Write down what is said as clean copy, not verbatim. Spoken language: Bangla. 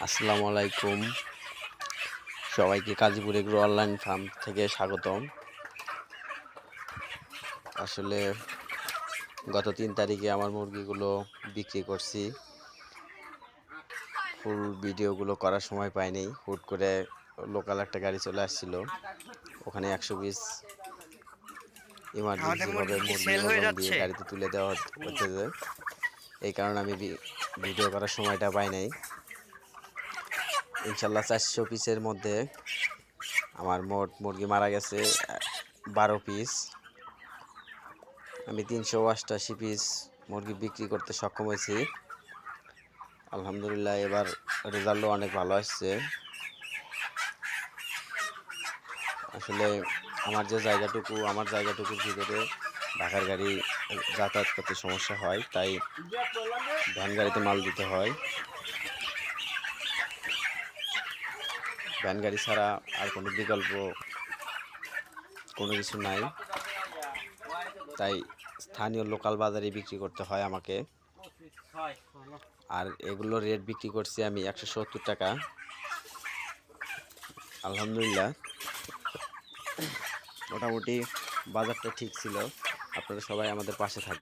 আসসালামু আলাইকুম। সবাইকে কাজীপুর এগ্রো অনলাইন ফার্ম থেকে স্বাগতম। আসলে গত ৩ তারিখে আমার মুরগিগুলো বিক্রি করছি। ফুল ভিডিওগুলো করার সময় পাইনি। হুট করে লোকাল একটা গাড়ি চলে আসছিল। ওখানে ১০০ পিস আমাদের ইমার্জেন্সিভাবে মুরগি কি মুরগি সেল হয়ে ওজন দিয়ে যাচ্ছে? গাড়িতে তুলে দেওয়া হচ্ছে যে, এই কারণে আমি ভিডিও করার সময়টা পাই নাই। ইনশাল্লাহ ৪০০ পিসের মধ্যে আমার মোট মুরগি মারা গেছে ১২ পিস। আমি ৩৮৮ পিস মুরগি বিক্রি করতে সক্ষম হয়েছি। আলহামদুলিল্লাহ, এবার রেজাল্টও অনেক ভালো আসছে। আসলে আমার জায়গাটুকুর ভিতরে ঢাকার গাড়ি যাতায়াত করতে সমস্যা হয়, তাই ভ্যান গাড়িতে মাল দিতে হয়। ভ্যান গাড়ি ছাড়া আর কোনো বিকল্প কোনো কিছু নাই, তাই স্থানীয় লোকাল বাজারে বিক্রি করতে হয় আমাকে। আর এগুলোর রেট বিক্রি করছি আমি ১৭০ টাকা। আলহামদুলিল্লাহ, মোটামুটি বাজারটা ঠিক ছিল। আপনারা সবাই আমাদের পাশে থাকবেন।